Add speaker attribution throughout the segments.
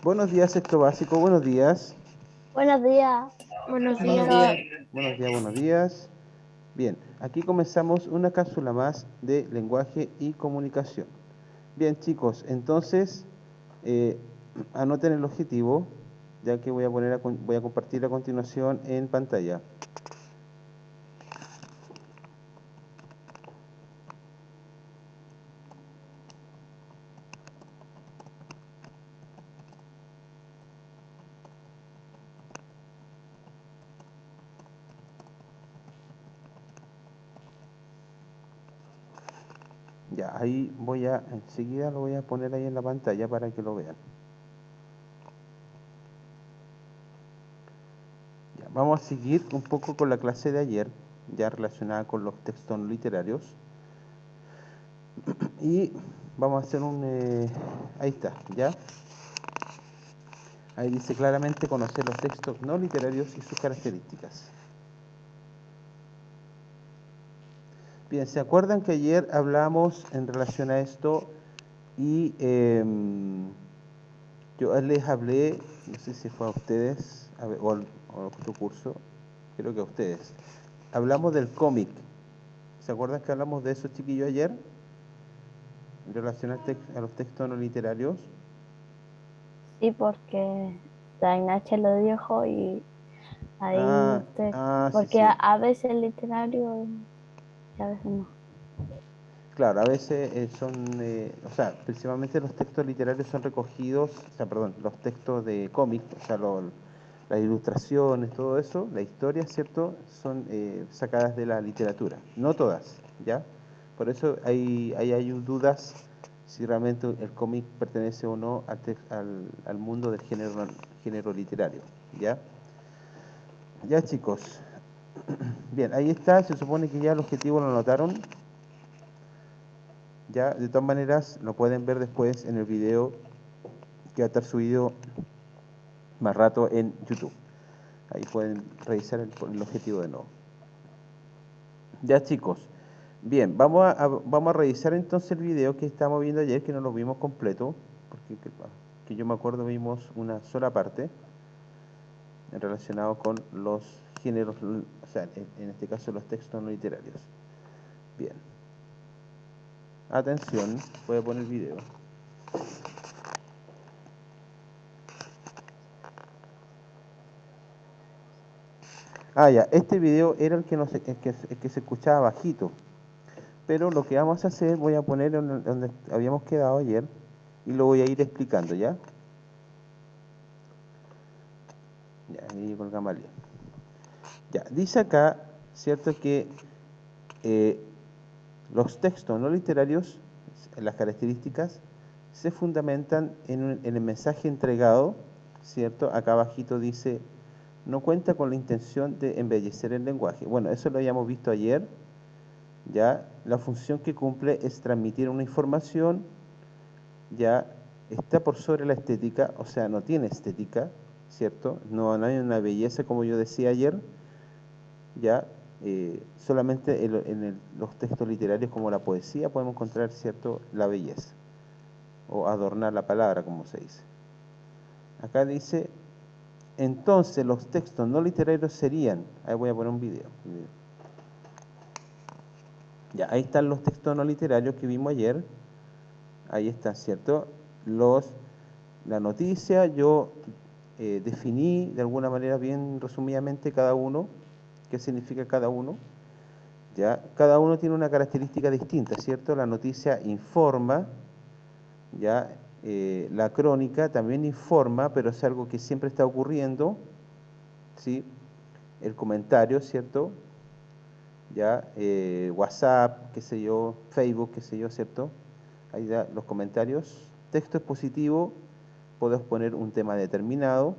Speaker 1: Buenos días, sexto básico, buenos días.
Speaker 2: Buenos días,
Speaker 3: Buenos
Speaker 1: Buenos
Speaker 3: días.
Speaker 2: profesor.
Speaker 1: días, buenos días, buenos días. Bien, aquí comenzamos una cápsula más de lenguaje y comunicación. Bien, chicos, entonces eh, anoten el objetivo, ya que voy a compartir a continuación en pantalla. Ya, enseguida lo voy a poner ahí en la pantalla para que lo vean. Ya, vamos a seguir un poco con la clase de ayer, ya relacionada con los textos no literarios. Y vamos a hacer ahí está, ¿ya? Ahí dice claramente conocer los textos no literarios y sus características. Bien, ¿se acuerdan que ayer hablamos en relación a esto y yo les hablé, no sé si fue a ustedes o a otro curso, creo que a ustedes, hablamos del cómic. ¿Se acuerdan que hablamos de eso, chiquillos, ayer? En relación a los textos no literarios.
Speaker 2: Sí, porque la Ignacia lo dijo y ahí
Speaker 1: Ah,
Speaker 2: usted,
Speaker 1: sí,
Speaker 2: porque
Speaker 1: sí.
Speaker 2: a veces el literario y a veces no.
Speaker 1: Claro, a veces o sea, principalmente los textos literarios son recogidos, o sea, perdón, los textos de cómic, o sea, las ilustraciones, todo eso, la historia, ¿cierto? Son sacadas de la literatura, no todas, ¿ya? Por eso hay dudas si realmente el cómic pertenece o no al mundo del género literario, ¿ya? Ya, chicos. Bien, ahí está, se supone que ya el objetivo lo anotaron. Ya, de todas maneras, lo pueden ver después en el video que va a estar subido más rato en YouTube. Ahí pueden revisar el objetivo de nuevo. Ya, chicos. Bien, vamos a revisar entonces el video que estábamos viendo ayer, que no lo vimos completo, porque que yo me acuerdo vimos una sola parte relacionado con los géneros, o sea, en este caso los textos no literarios. Bien. Atención, voy a poner el video. Ah, ya, este video era el que se escuchaba bajito. Pero lo que vamos a hacer, voy a poner donde habíamos quedado ayer y lo voy a ir explicando, ¿ya? Ya, ahí con Gamaliel. Ya, dice acá, ¿cierto? Que eh, los textos no literarios, las características, se fundamentan en el mensaje entregado, ¿cierto? Acá abajito dice, no cuenta con la intención de embellecer el lenguaje. Bueno, eso lo habíamos visto ayer, ¿ya? La función que cumple es transmitir una información, ya está por sobre la estética, o sea, no tiene estética, ¿cierto? No hay una belleza como yo decía ayer, ya solamente los textos literarios como la poesía podemos encontrar, ¿cierto?, la belleza, o adornar la palabra, como se dice. Acá dice, entonces los textos no literarios serían, ahí voy a poner un video. Ya, ahí están los textos no literarios que vimos ayer. Ahí está, ¿cierto? La noticia, yo definí de alguna manera bien resumidamente cada uno, qué significa cada uno. Ya, cada uno tiene una característica distinta, ¿cierto? La noticia informa, ya, la crónica también informa, pero es algo que siempre está ocurriendo, ¿sí? El comentario, ¿cierto? Ya, WhatsApp, qué sé yo, Facebook, qué sé yo, ¿cierto? Ahí ya los comentarios. Texto expositivo, podemos poner un tema determinado,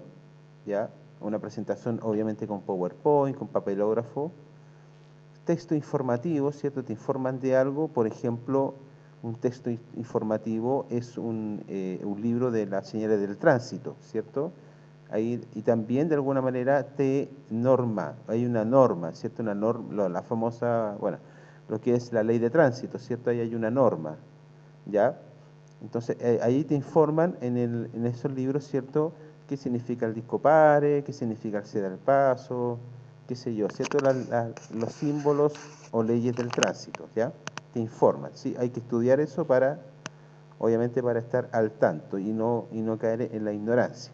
Speaker 1: ya, una presentación obviamente con PowerPoint, con papelógrafo. Texto informativo, ¿cierto? Te informan de algo, por ejemplo, un texto informativo es un libro de las señales del tránsito, ¿cierto? Ahí, y también de alguna manera te norma, hay una norma, ¿cierto? Una norma, la famosa, bueno, lo que es la ley de tránsito, ¿cierto? Ahí hay una norma, ¿ya? Entonces, ahí te informan en esos libros, ¿cierto?, qué significa el disco pare, qué significa el ceda al paso, qué sé yo, ¿cierto? Los símbolos o leyes del tránsito, ¿ya? Te informan, ¿sí? Hay que estudiar eso para, obviamente, para estar al tanto y no caer en la ignorancia.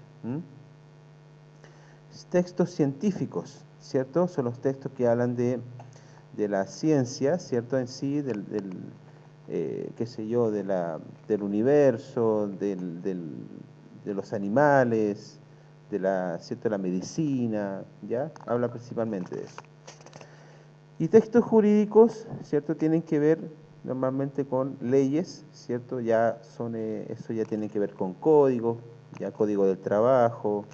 Speaker 1: Textos científicos, ¿cierto? Son los textos que hablan de la ciencia, ¿cierto? En sí, qué sé yo, del universo, de los animales, ¿cierto? La medicina, ¿ya? Habla principalmente de eso. Y textos jurídicos, ¿cierto? Tienen que ver normalmente con leyes, ¿cierto? Eso ya tiene que ver con códigos, ya código del trabajo,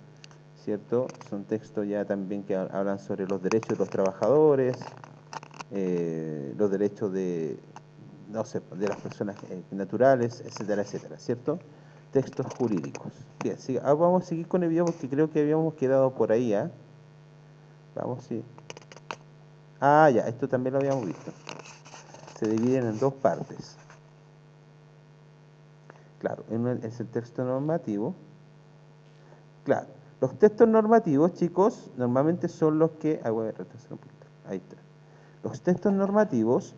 Speaker 1: ¿cierto? Son textos ya también que hablan sobre los derechos de los trabajadores, los derechos no sé, de las personas naturales, etcétera, etcétera, ¿cierto? Textos jurídicos. Bien, sí, vamos a seguir con el video porque creo que habíamos quedado por ahí, ¿ah? Vamos, sí. Ah, ya, esto también lo habíamos visto. Se dividen en dos partes. Claro, uno es el texto normativo. Claro, los textos normativos, chicos, normalmente son los que... voy a retrasar un poquito. Ahí está. Los textos normativos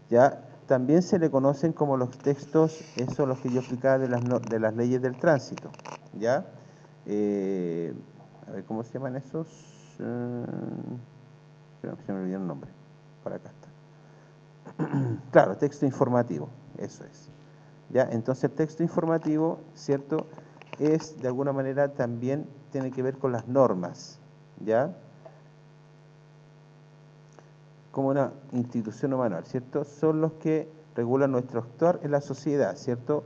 Speaker 1: ya también se le conocen como los textos, esos los que yo explicaba de las leyes del tránsito, ¿ya? A ver, ¿cómo se llaman esos? Espera, se me olvidó el nombre. Por acá está. Claro, texto informativo, eso es. ¿Ya? Entonces el texto informativo, ¿cierto? Es, de alguna manera, también tiene que ver con las normas, ¿ya? Como una institución o manual, ¿cierto? Son los que regulan nuestro actuar en la sociedad, ¿cierto?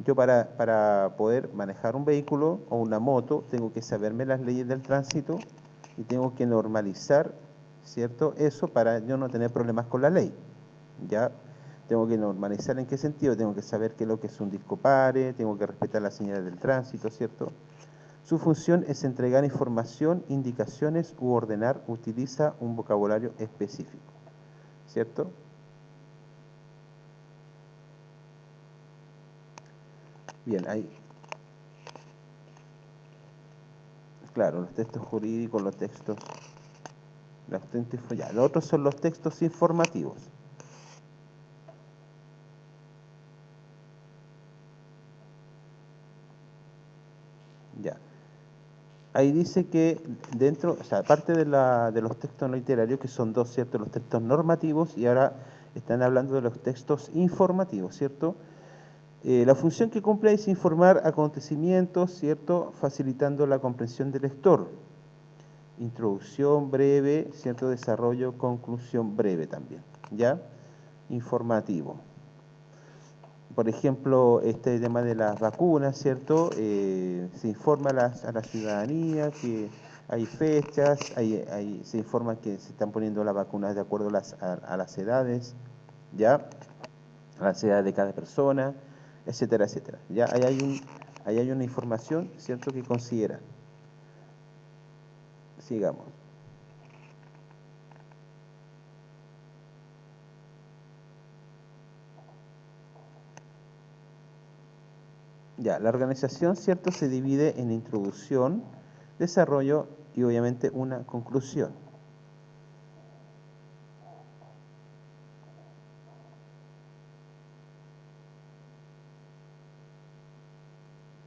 Speaker 1: Yo para poder manejar un vehículo o una moto tengo que saberme las leyes del tránsito y tengo que normalizar, ¿cierto? Eso para yo no tener problemas con la ley, ¿ya? Tengo que normalizar en qué sentido, tengo que saber qué es lo que es un disco pare, tengo que respetar las señales del tránsito, ¿cierto? Su función es entregar información, indicaciones u ordenar, utiliza un vocabulario específico, ¿cierto? Bien, ahí, claro, los textos jurídicos, ya, los otros son los textos informativos. Ya. Ahí dice que dentro, o sea, aparte de los textos no literarios, que son dos, ¿cierto? Los textos normativos y ahora están hablando de los textos informativos, ¿cierto? La función que cumple es informar acontecimientos, ¿cierto? Facilitando la comprensión del lector. Introducción breve, ¿cierto? Desarrollo, conclusión breve también, ¿ya? Informativo. Por ejemplo, este tema de las vacunas, ¿cierto? Se informa a la ciudadanía que hay fechas, se informa que se están poniendo las vacunas de acuerdo a las edades, ¿ya? A las edades de cada persona, etcétera, etcétera. Ya ahí hay una información, ¿cierto?, que considera. Sigamos. Ya, la organización, ¿cierto?, se divide en introducción, desarrollo y obviamente una conclusión.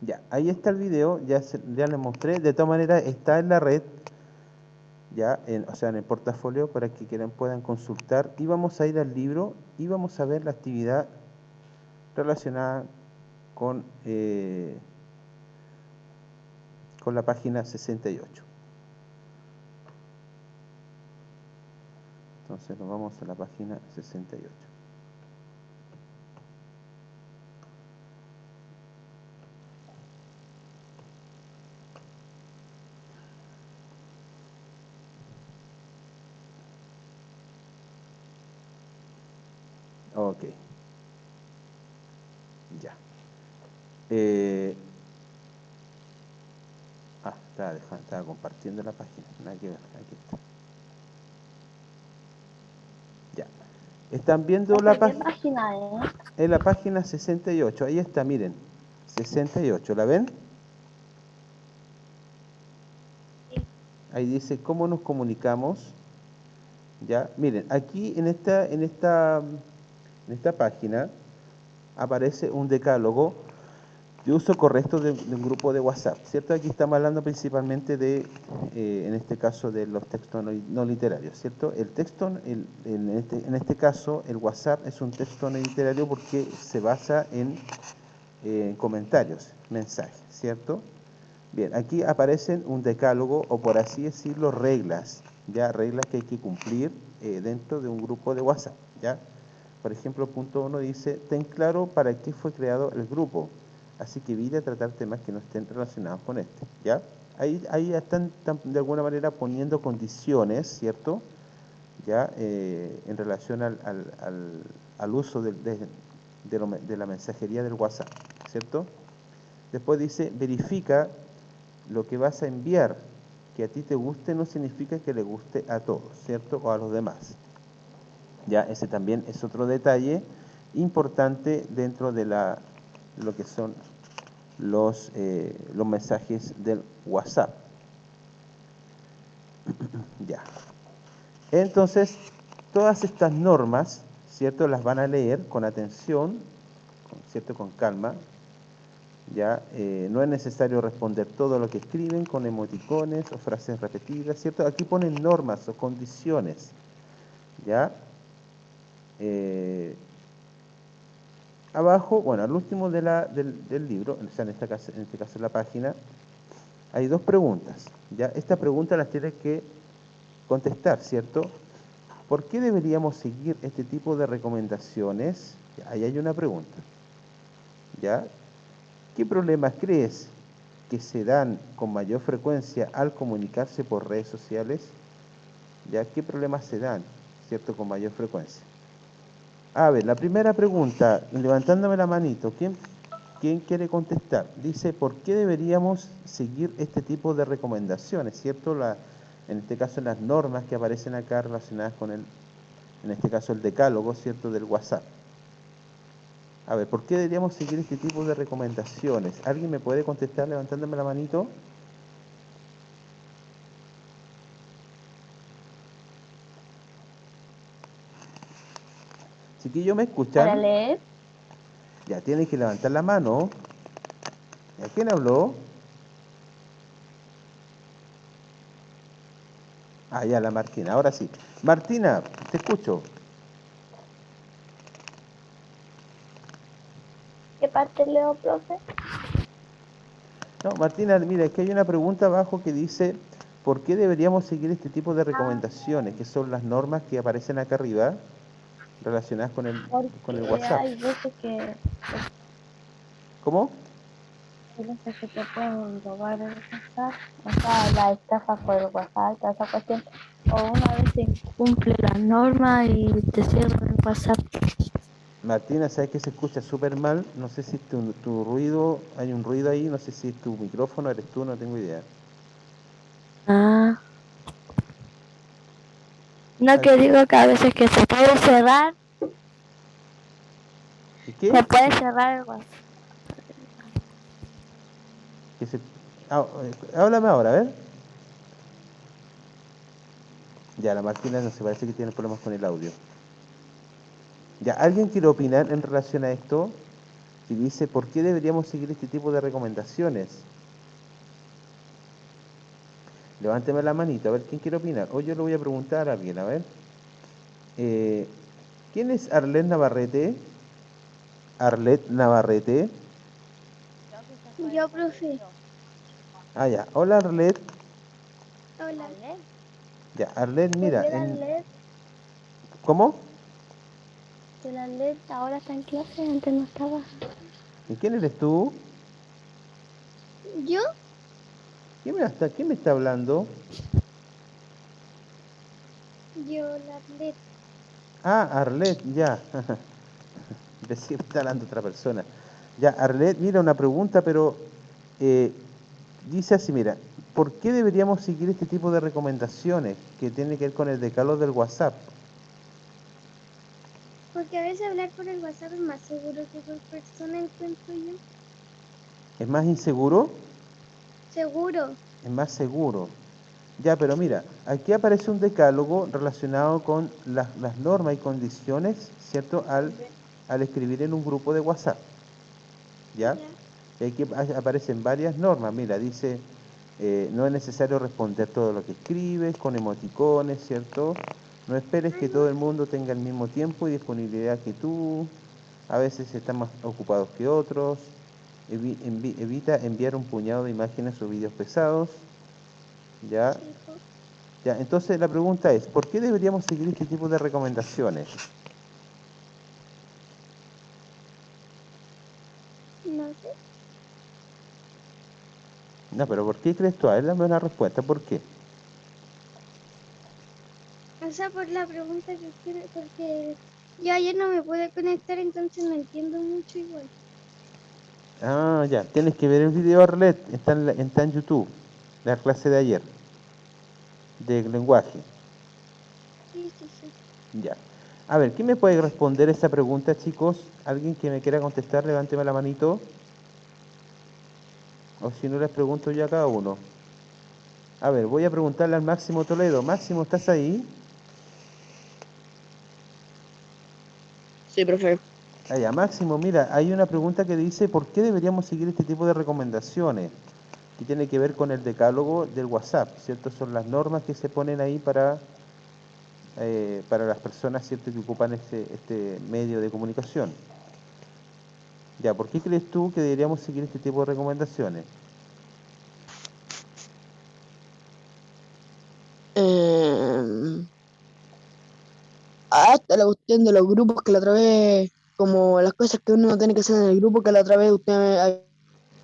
Speaker 1: Ya, ahí está el video, ya les mostré, de todas maneras está en la red, ya, o sea, en el portafolio para que puedan consultar y vamos a ir al libro y vamos a ver la actividad relacionada con la página 68. Entonces nos vamos a la página 68. Ok, ya. Estaba compartiendo la página. Nada que ver, aquí está. Ya. Están viendo la
Speaker 2: ¿Qué
Speaker 1: página.
Speaker 2: página es?
Speaker 1: En la página 68, ahí está, miren, 68, ¿la ven? Ahí dice cómo nos comunicamos. Ya, miren, aquí en esta página aparece un decálogo de uso correcto de un grupo de WhatsApp, ¿cierto? Aquí estamos hablando principalmente de, en este caso, de los textos no literarios, ¿cierto? El texto, en este caso, el WhatsApp es un texto no literario porque se basa en comentarios, mensajes, ¿cierto? Bien, aquí aparecen un decálogo o por así decirlo reglas, ya reglas que hay que cumplir dentro de un grupo de WhatsApp, ya. Por ejemplo, punto 1 dice, ten claro para qué fue creado el grupo, así que evita tratar temas que no estén relacionados con este, ya. Ahí están de alguna manera poniendo condiciones, ¿cierto? Ya en relación al uso de la mensajería del WhatsApp, ¿cierto? Después dice, verifica lo que vas a enviar, que a ti te guste no significa que le guste a todos, ¿cierto? O a los demás. Ya, ese también es otro detalle importante dentro de lo que son los mensajes del WhatsApp. Ya. Entonces, todas estas normas, ¿cierto? Las van a leer con atención, ¿cierto? Con calma. Ya, no es necesario responder todo lo que escriben con emoticones o frases repetidas, ¿cierto? Aquí ponen normas o condiciones, ¿ya? Abajo, bueno, al último del libro, o sea, en este caso en la página, hay dos preguntas, ¿ya? Estas preguntas las tienes que contestar, ¿cierto? ¿Por qué deberíamos seguir este tipo de recomendaciones? Ahí hay una pregunta, ¿ya? ¿Qué problemas crees que se dan con mayor frecuencia al comunicarse por redes sociales? ¿Ya? ¿Qué problemas se dan, cierto, con mayor frecuencia? A ver, la primera pregunta, levantándome la manito, ¿quién quiere contestar? Dice, ¿por qué deberíamos seguir este tipo de recomendaciones, cierto? En este caso, las normas que aparecen acá relacionadas con en este caso, el decálogo, cierto, del WhatsApp. A ver, ¿por qué deberíamos seguir este tipo de recomendaciones? ¿Alguien me puede contestar levantándome la manito? Chiquillos, ¿me
Speaker 2: Para
Speaker 1: escuchan?
Speaker 2: leer.
Speaker 1: Ya tienen que levantar la mano. ¿A quién habló? Ah, ya, la Martina, ahora sí. Martina, te escucho.
Speaker 2: ¿Qué parte leo, profe?
Speaker 1: No, Martina, mira, es que hay una pregunta abajo que dice, ¿por qué deberíamos seguir este tipo de
Speaker 2: Ah,
Speaker 1: recomendaciones? Que son las normas que aparecen acá arriba relacionadas con el
Speaker 2: porque
Speaker 1: WhatsApp. ¿Cómo?
Speaker 2: hay veces que te pueden robar el WhatsApp, o sea, la estafa por el WhatsApp, toda esa cuestión. O una vez se incumple la norma y te cierran el WhatsApp.
Speaker 1: Martina, sabes que se escucha súper mal. No sé si tu ruido, hay un ruido ahí, no sé si es tu micrófono, eres tú, no tengo idea.
Speaker 2: Ah, no,
Speaker 1: Ay,
Speaker 2: que digo que a veces que se puede cerrar,
Speaker 1: ¿y qué?
Speaker 2: se puede cerrar el WhatsApp.
Speaker 1: Que se... háblame ahora, a ver. Ya, la Martina no se parece que tiene problemas con el audio. Ya, ¿alguien quiere opinar en relación a esto? Y dice, ¿por qué deberíamos seguir este tipo de recomendaciones? Levánteme la manito, a ver quién quiere opinar. O yo le voy a preguntar a alguien, a ver. Eh, ¿Quién es Arlet Navarrete? Arlet Navarrete.
Speaker 2: Yo, profe.
Speaker 1: Ah, ya. Hola, Arlet.
Speaker 2: Hola.
Speaker 1: Ya, Arlet, mira,
Speaker 2: Volví a leer.
Speaker 1: ¿cómo?
Speaker 2: Que la LED ahora está en clase, antes no estaba.
Speaker 1: ¿Y quién eres tú?
Speaker 2: ¿Yo?
Speaker 1: Quién me está hablando?
Speaker 2: Yo, la LED.
Speaker 1: Ah, Arlet, ya. Recién está hablando otra persona. Ya, Arlet, mira, una pregunta, pero eh, dice así, mira, ¿por qué deberíamos seguir este tipo de recomendaciones que tiene que ver con el decálogo del WhatsApp?
Speaker 2: Porque a veces hablar por el WhatsApp es más seguro que por persona, encuentro yo.
Speaker 1: ¿Es más inseguro?
Speaker 2: Seguro.
Speaker 1: Es más seguro. Ya, pero mira, aquí aparece un decálogo relacionado con las normas y condiciones, ¿cierto? Al escribir en un grupo de WhatsApp, ¿ya?
Speaker 2: Ya.
Speaker 1: Y aquí aparecen varias normas. Mira, dice, no es necesario responder todo lo que escribes con emoticones, ¿cierto? No esperes que todo el mundo tenga el mismo tiempo y disponibilidad que tú. A veces están más ocupados que otros. Evita enviar un puñado de imágenes o vídeos pesados, ¿ya?
Speaker 2: Sí, po.
Speaker 1: Ya, entonces la pregunta es, ¿por qué deberíamos seguir este tipo de recomendaciones?
Speaker 2: No sé.
Speaker 1: No, pero ¿por qué crees tú? A ver, dame una respuesta, ¿por qué?
Speaker 2: O sea, por la pregunta que quiero, porque yo ayer no me pude conectar, entonces no entiendo mucho igual.
Speaker 1: Ah, ya, tienes que ver el video Arlet, está en YouTube, la clase de ayer, de lenguaje.
Speaker 2: Sí, sí, sí.
Speaker 1: Ya. A ver, ¿quién me puede responder esa pregunta, chicos? ¿Alguien que me quiera contestar? Levánteme la manito. O si no, les pregunto yo a cada uno. A ver, voy a preguntarle al Máximo Toledo. Máximo, ¿estás ahí?
Speaker 3: Sí, profe.
Speaker 1: Allá, Máximo, mira, hay una pregunta que dice, ¿por qué deberíamos seguir este tipo de recomendaciones? Que tiene que ver con el decálogo del WhatsApp, ¿cierto? Son las normas que se ponen ahí para las personas, ¿cierto?, que ocupan este medio de comunicación. Ya, ¿por qué crees tú que deberíamos seguir este tipo de recomendaciones?
Speaker 3: Eh, Hasta la cuestión de los grupos que la otra vez, como las cosas que uno tiene que hacer en el grupo que la otra vez usted me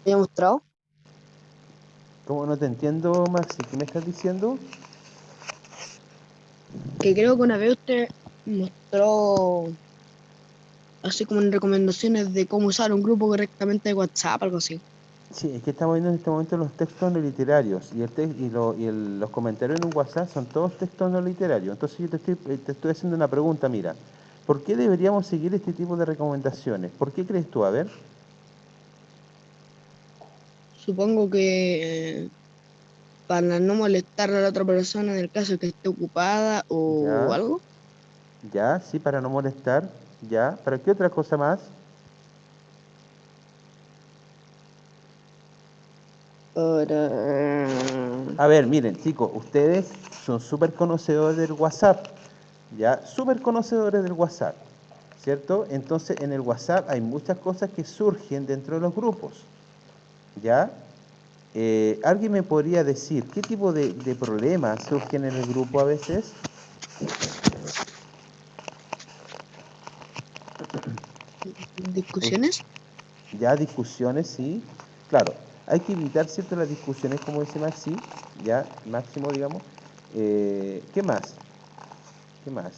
Speaker 3: había mostrado,
Speaker 1: ¿Cómo no te entiendo, Maxi? ¿Qué me estás diciendo?
Speaker 3: que creo que una vez usted mostró así como en recomendaciones de cómo usar un grupo correctamente de WhatsApp, algo así.
Speaker 1: Sí, es que estamos viendo en este momento los textos no literarios los comentarios en un WhatsApp son todos textos no literarios. Entonces yo te estoy haciendo una pregunta, mira, ¿por qué deberíamos seguir este tipo de recomendaciones? ¿Por qué crees tú? A ver.
Speaker 3: Supongo que para no molestar a la otra persona en el caso de que esté ocupada o
Speaker 1: Ya,
Speaker 3: algo.
Speaker 1: ya, sí, para no molestar, ya. ¿Para qué otra cosa más?
Speaker 3: Para...
Speaker 1: A ver, miren, chicos, ustedes son súper conocedores del WhatsApp, ya, súper conocedores del WhatsApp, ¿cierto? Entonces, en el WhatsApp hay muchas cosas que surgen dentro de los grupos, ¿ya? ¿Alguien me podría decir qué tipo de problemas surgen en el grupo a veces?
Speaker 3: discusiones.
Speaker 1: Ya, discusiones, sí. Claro, hay que evitar, ¿cierto?, las discusiones, como dice Maxi, ya, máximo, digamos. ¿Qué más? ¿Qué más?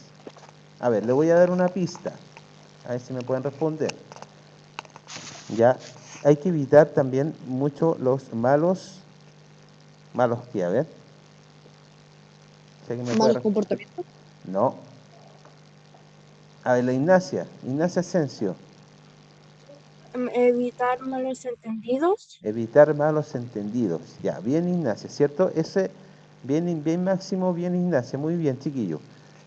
Speaker 1: A ver, le voy a dar una pista. A ver si me pueden responder. Ya, hay que evitar también mucho los malos que, a ver, si alguien me puede
Speaker 3: Malos
Speaker 1: responder.
Speaker 3: comportamientos.
Speaker 1: No. A ver, la Ignacia Asensio.
Speaker 2: Evitar malos entendidos.
Speaker 1: Evitar malos entendidos. Ya, bien Ignacia, ¿cierto? Ese, bien, bien Máximo, bien Ignacia, muy bien, chiquillo.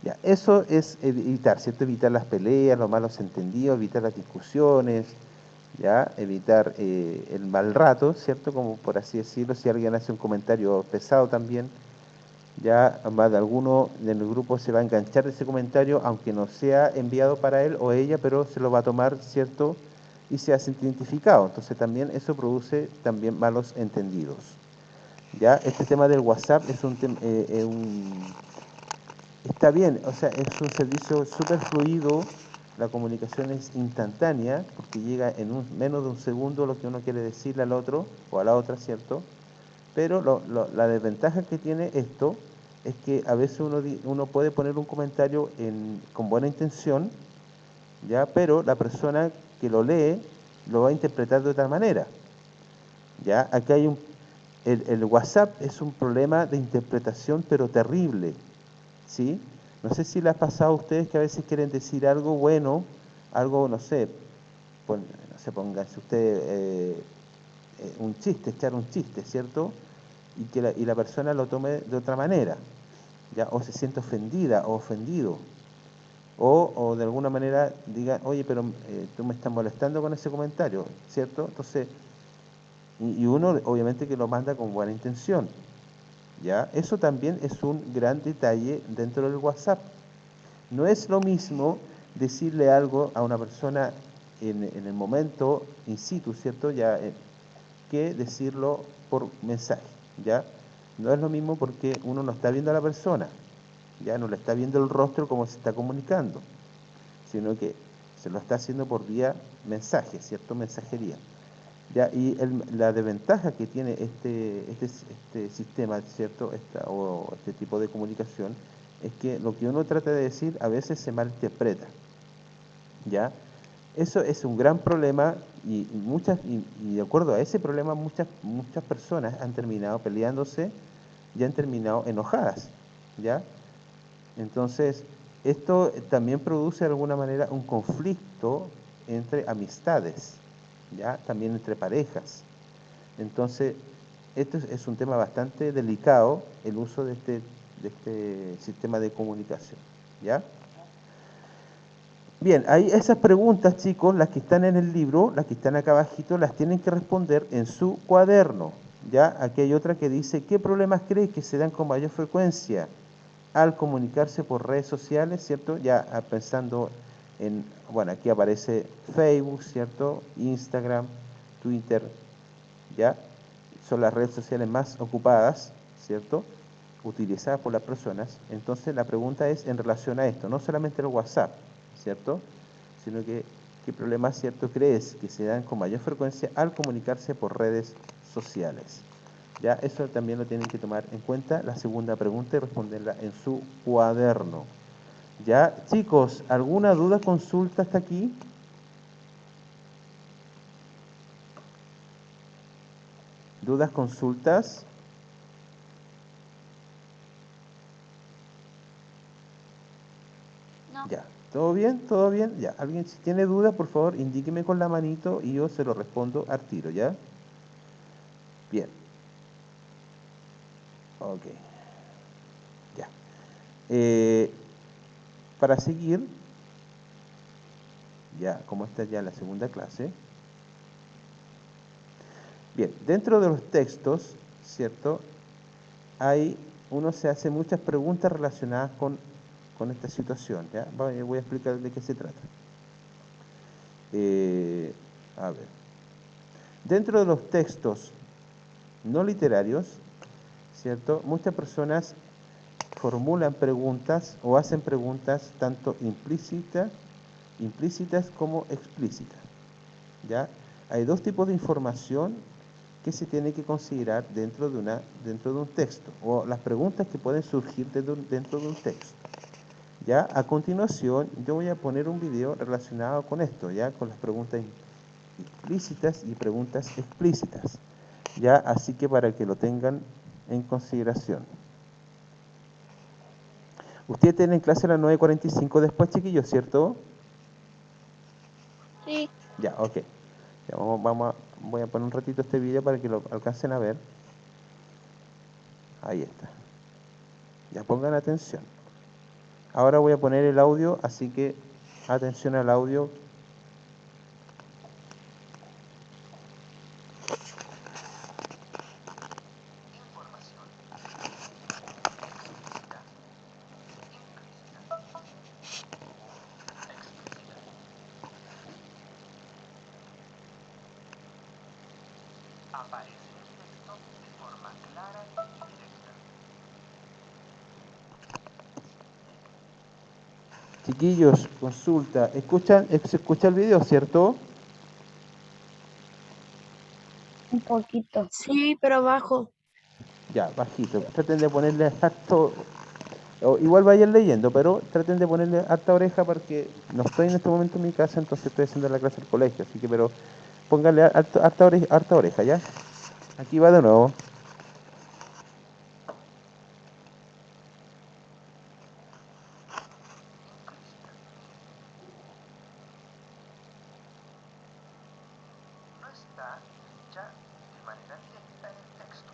Speaker 1: Ya, eso es evitar, ¿cierto? Evitar las peleas, los malos entendidos, evitar las discusiones, ya, evitar el mal rato, ¿cierto? Como por así decirlo, si alguien hace un comentario pesado también, ya más de alguno en el grupo se va a enganchar de ese comentario, aunque no sea enviado para él o ella, pero se lo va a tomar, ¿cierto? Y se hace identificado. Entonces también eso produce también malos entendidos. Ya, este tema del WhatsApp es está bien, o sea, es un servicio súper fluido, la comunicación es instantánea, porque llega en menos de un segundo lo que uno quiere decirle al otro o a la otra, ¿cierto? Pero la desventaja que tiene esto es que a veces uno puede poner un comentario con buena intención, ¿ya? Pero la persona que lo lee lo va a interpretar de otra manera, ¿ya? Aquí el WhatsApp es un problema de interpretación, pero terrible, ¿sí? No sé si les ha pasado a ustedes que a veces quieren decir algo bueno, algo, no sé, no sé, pónganse usted un chiste, echar un chiste, ¿cierto? Y que la persona lo tome de otra manera, ¿ya? O se siente ofendida o ofendido. O de alguna manera diga, oye, pero tú me estás molestando con ese comentario, ¿cierto? Entonces, y uno obviamente que lo manda con buena intención, ¿ya? Eso también es un gran detalle dentro del WhatsApp. No es lo mismo decirle algo a una persona en el momento in situ, ¿cierto? Ya, que decirlo por mensaje, ¿ya? No es lo mismo porque uno no está viendo a la persona, ya no le está viendo el rostro como se está comunicando, sino que se lo está haciendo por vía mensaje, ¿cierto? Mensajería. Ya, y la desventaja que tiene este sistema, ¿cierto? O este tipo de comunicación, es que lo que uno trata de decir a veces se malinterpreta, ¿ya? Eso es un gran problema y de acuerdo a ese problema muchas personas han terminado peleándose y han terminado enojadas, ¿ya? Entonces, esto también produce de alguna manera un conflicto entre amistades, ¿ya? También entre parejas. Entonces, esto es un tema bastante delicado, el uso de este sistema de comunicación, ¿ya? Bien, ahí esas preguntas, chicos, las que están en el libro, las que están acá abajito, las tienen que responder en su cuaderno, ¿ya? Aquí hay otra que dice, ¿qué problemas cree que se dan con mayor frecuencia al comunicarse por redes sociales, ¿cierto? Ya pensando en, bueno, aquí aparece Facebook, ¿cierto? Instagram, Twitter, ¿ya? Son las redes sociales más ocupadas, ¿cierto? Utilizadas por las personas. Entonces la pregunta es en relación a esto, no solamente el WhatsApp, ¿cierto? Sino que qué problemas, ¿cierto?, crees que se dan con mayor frecuencia al comunicarse por redes sociales. Ya eso también lo tienen que tomar en cuenta, la segunda pregunta, y responderla en su cuaderno. Ya, chicos, ¿alguna duda, consulta hasta aquí? ¿Dudas, consultas?
Speaker 2: No.
Speaker 1: Ya, ¿todo bien? ¿Todo bien? Ya, alguien si tiene duda, por favor, indíqueme con la manito y yo se lo respondo al tiro, ¿ya? Bien. Ok. Ya. Para seguir, ya, como esta es ya la segunda clase. Bien, dentro de los textos, ¿cierto? Uno se hace muchas preguntas relacionadas con esta situación, ¿ya? Voy a explicar de qué se trata. A ver. Dentro de los textos no literarios, ¿cierto? Muchas personas formulan preguntas o hacen preguntas tanto implícitas como explícitas, ¿ya? Hay dos tipos de información que se tiene que considerar dentro de un texto, o las preguntas que pueden surgir dentro de un texto. Ya, a continuación, yo voy a poner un video relacionado con esto, ya, con las preguntas implícitas y preguntas explícitas, ya, así que para que lo tengan en consideración. Ustedes tienen clase a las 9:45 después, chiquillos, ¿cierto?
Speaker 2: Sí.
Speaker 1: Ya, ok. Ya, voy a poner un ratito este video para que lo alcancen a ver. Ahí está. Ya pongan atención. Ahora voy a poner el audio, así que atención al audio. Chiquillos, consulta. ¿Se escucha el video, cierto?
Speaker 2: Un poquito.
Speaker 3: Sí, pero abajo.
Speaker 1: Ya, bajito. Traten de ponerle harto. Igual vayan leyendo, pero traten de ponerle harta oreja porque no estoy en este momento en mi casa, entonces estoy haciendo la clase del colegio. Así que, pero pónganle harta oreja, ¿ya? Aquí va de nuevo. está dicha de manera directa en el texto.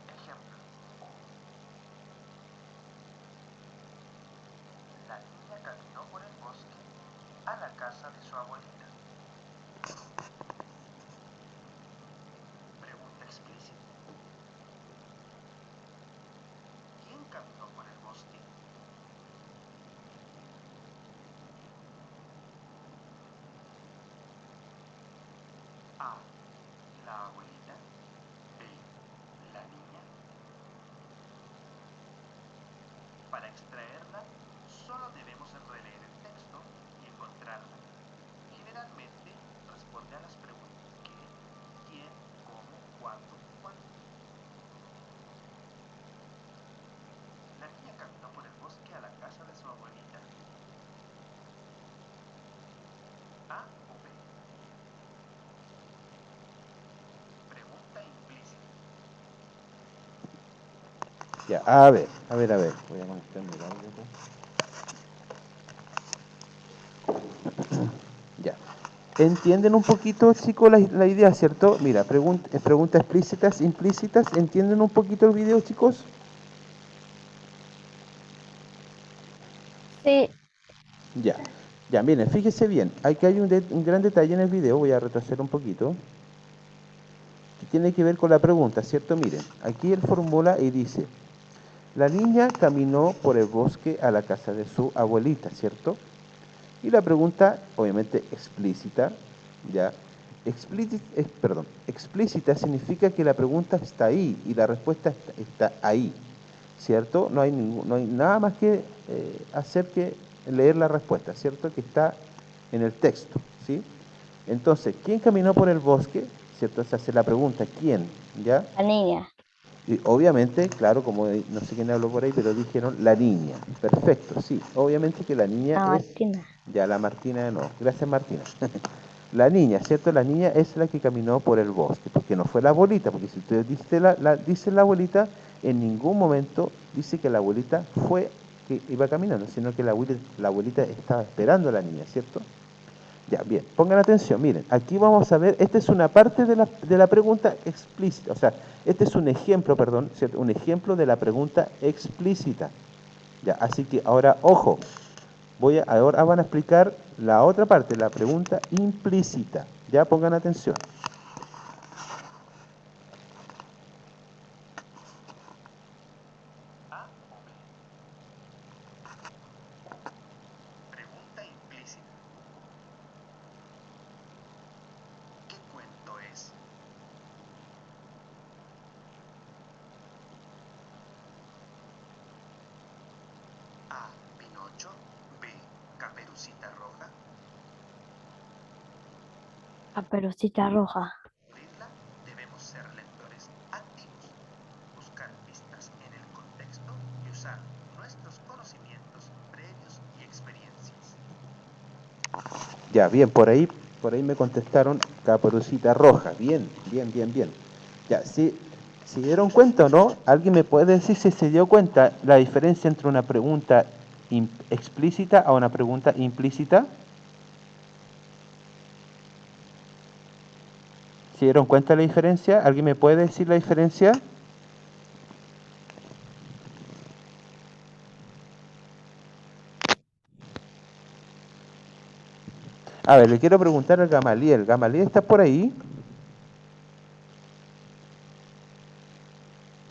Speaker 1: Ejemplo. La niña caminó por el bosque a la casa de su abuelita. Pregunta explícita. ¿Quién caminó por el bosque? A. La abuelita. B. La niña. Para extraerla, solo debemos releer el texto y encontrarla. Generalmente responde a las preguntas ¿qué?, ¿quién?, ¿cómo?, ¿cuándo?, ¿cuándo? La niña caminó por el bosque a la casa de su abuelita. ¿A o B? Pregunta implícita. Ya, a ver. Voy a conectarme el audio acá. Ya. ¿Entienden un poquito, chicos, la idea, cierto? Mira, preguntas explícitas, implícitas. ¿Entienden un poquito el video, chicos?
Speaker 2: Sí,
Speaker 1: Ya. Ya, miren, fíjese bien. Aquí hay un gran detalle en el video. Voy a retroceder un poquito. Que tiene que ver con la pregunta, ¿cierto? Miren, aquí él formula y dice: la niña caminó por el bosque a la casa de su abuelita, ¿cierto? Y la pregunta, obviamente explícita, ¿ya? Explícita significa que la pregunta está ahí y la respuesta está ahí, ¿cierto? No hay nada más que hacer que leer la respuesta, ¿cierto? Que está en el texto, ¿sí? Entonces, ¿quién caminó por el bosque? ¿Cierto? Se hace la pregunta, ¿quién? ¿Ya?
Speaker 2: la niña,
Speaker 1: Y obviamente, claro, como no sé quién habló por ahí, pero dijeron la niña. Perfecto, sí. Obviamente que la niña
Speaker 2: la
Speaker 1: es...
Speaker 2: Martina.
Speaker 1: Ya, la Martina no. Gracias, Martina. La niña, ¿cierto? La niña es la que caminó por el bosque, porque no fue la abuelita, porque si usted dice la abuelita, en ningún momento dice que la abuelita fue que iba caminando, sino que la abuelita estaba esperando a la niña, ¿cierto? Ya, bien, pongan atención, miren, aquí vamos a ver, esta es una parte de la pregunta explícita, o sea, este es un ejemplo, perdón, ¿cierto? Un ejemplo de la pregunta explícita. Ya, así que ahora, ojo, ahora van a explicar la otra parte, la pregunta implícita. Ya, pongan atención. A o B. Pregunta implícita. ¿Qué cuento es? A. Pinocho. B. Caperucita Roja.
Speaker 2: Caperucita Roja.
Speaker 1: Para debemos ser lectores activos, buscar pistas en el contexto y usar nuestros conocimientos previos y experiencias. Ya, bien, por ahí me contestaron Caperucita Roja. Bien, bien, bien, bien. Ya, ¿sí, se dieron cuenta o no? ¿Alguien me puede decir si se dio cuenta la diferencia entre una pregunta explícita a una pregunta implícita? ¿Se dieron cuenta la diferencia? ¿Alguien me puede decir la diferencia? A ver, le quiero preguntar al Gamaliel. ¿Gamaliel está por ahí?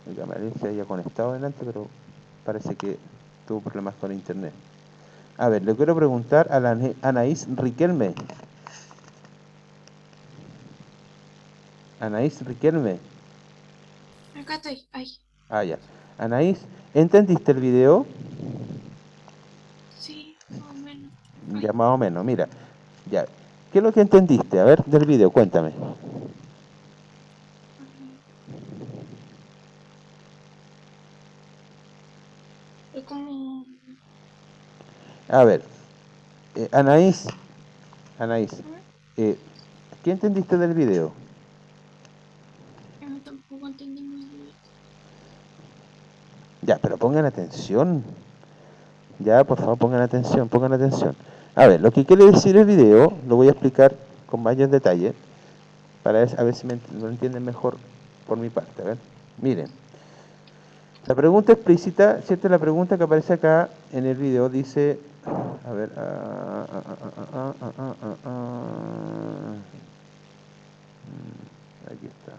Speaker 1: El Gamaliel se había conectado delante, pero parece que tuvo problemas con internet. A ver, le quiero preguntar a la Anaís Riquelme. Anaís Riquelme.
Speaker 4: Acá estoy. Ay,
Speaker 1: Ah, ya. Anaís, ¿entendiste el video?
Speaker 4: sí, más o menos.
Speaker 1: Ya
Speaker 4: Ay,
Speaker 1: más o menos, mira. Ya. ¿Qué es lo que entendiste? A ver, del video, cuéntame.
Speaker 4: ay. Es como.
Speaker 1: A ver, Anaís,
Speaker 4: ¿Mm?
Speaker 1: eh, ¿qué entendiste del video?
Speaker 4: Yo tampoco entendí muy bien.
Speaker 1: Ya, pero pongan atención. Ya, por favor, pongan atención, pongan atención. A ver, lo que quiere decir el video, lo voy a explicar con mayor detalle, para a ver si lo entienden mejor por mi parte. A ver, miren. La pregunta explícita, ¿cierto? La pregunta que aparece acá en el video dice, a ver, aquí está.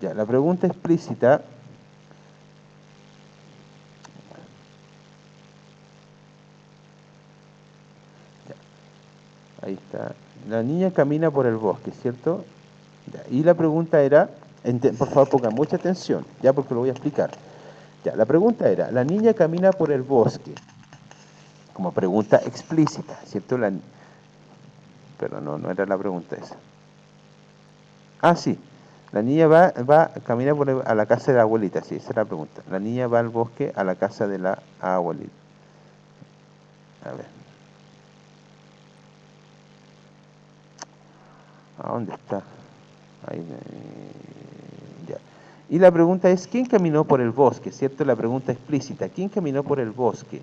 Speaker 1: Ya, la pregunta explícita ya, ahí está. La niña camina por el bosque, ¿cierto? Ya, y la pregunta era, por favor pongan mucha atención, ya porque lo voy a explicar. Ya, la pregunta era, la niña camina por el bosque, como pregunta explícita, ¿cierto? Pero no era la pregunta esa. Ah, sí. La niña camina a la casa de la abuelita, sí, esa es la pregunta. La niña va al bosque a la casa de la abuelita. A ver. ¿A dónde está? Ahí, ya. Y la pregunta es, ¿quién caminó por el bosque? ¿Cierto? La pregunta explícita, ¿quién caminó por el bosque?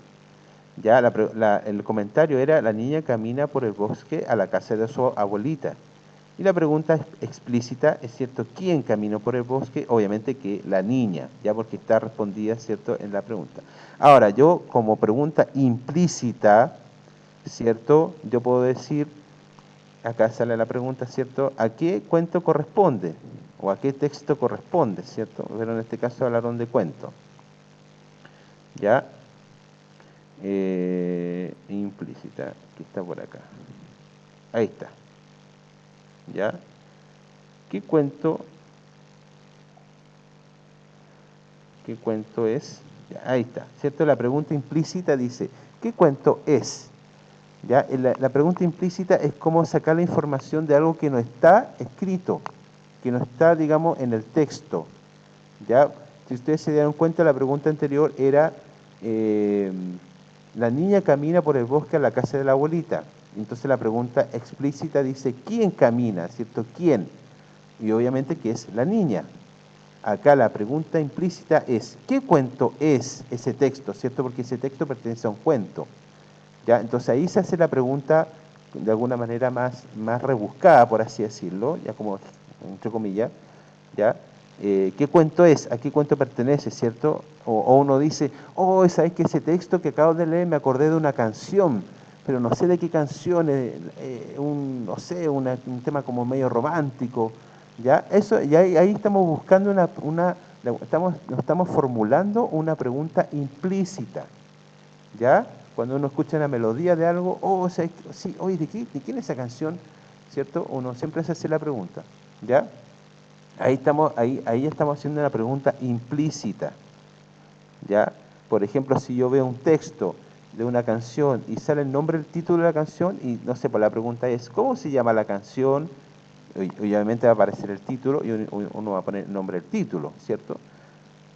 Speaker 1: Ya, el comentario era, la niña camina por el bosque a la casa de su abuelita. Y la pregunta explícita es, ¿cierto? ¿Quién caminó por el bosque? Obviamente que la niña, ya porque está respondida, ¿cierto? En la pregunta. Ahora, yo como pregunta implícita, ¿cierto? Yo puedo decir, acá sale la pregunta, ¿cierto? ¿A qué cuento corresponde? ¿O a qué texto corresponde, ¿cierto? Pero en este caso hablaron de cuento. ¿Ya? Implícita, que está por acá. Ahí está. ¿Ya? ¿Qué cuento es? Ya, ahí está, ¿cierto? La pregunta implícita dice, ¿qué cuento es? ¿Ya? La pregunta implícita es cómo sacar la información de algo que no está escrito, que no está, digamos, en el texto. ¿Ya? Si ustedes se dieron cuenta, la pregunta anterior era, la niña camina por el bosque a la casa de la abuelita. Entonces la pregunta explícita dice, ¿quién camina? ¿Cierto? ¿Quién? Y obviamente que es la niña. Acá la pregunta implícita es, ¿qué cuento es ese texto? ¿Cierto? Porque ese texto pertenece a un cuento. ¿Ya? Entonces ahí se hace la pregunta de alguna manera más rebuscada, por así decirlo, ya como entre comillas, ¿ya? ¿Qué cuento es? ¿A qué cuento pertenece? ¿Cierto? O uno dice, oh, ¿sabes que ese texto que acabo de leer me acordé de una canción? Pero no sé de qué canción, no sé, un tema como medio romántico, ¿ya? Eso, y ahí estamos buscando estamos formulando una pregunta implícita, ¿ya? Cuando uno escucha una melodía de algo, oh, ¿sabes? Sí, oye, ¿de quién es esa canción? ¿Cierto? Uno siempre se hace la pregunta, ¿ya? Ahí ya estamos haciendo una pregunta implícita, ¿ya? Por ejemplo, si yo veo un texto de una canción y sale el nombre, el título de la canción, y no sé, pues la pregunta es, ¿cómo se llama la canción? Y obviamente va a aparecer el título y uno va a poner el nombre del título, ¿cierto?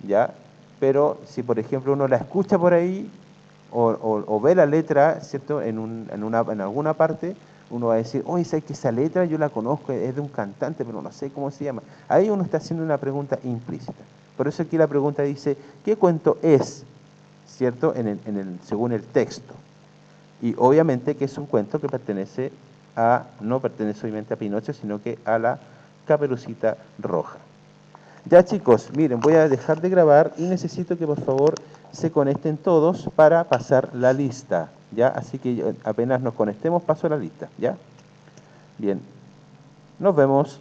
Speaker 1: ¿Ya? Pero si, por ejemplo, uno la escucha por ahí o ve la letra, ¿cierto? En alguna parte, uno va a decir, oye, ¿sabes que esa letra yo la conozco, es de un cantante, pero no sé cómo se llama? Ahí uno está haciendo una pregunta implícita. Por eso aquí la pregunta dice, ¿qué cuento es? ¿Cierto? Según el texto. Y obviamente que es un cuento que no pertenece obviamente a Pinocho, sino que a la Caperucita Roja. Ya chicos, miren, voy a dejar de grabar y necesito que por favor se conecten todos para pasar la lista, ¿ya? Así que apenas nos conectemos paso la lista, ¿ya? Bien, nos vemos.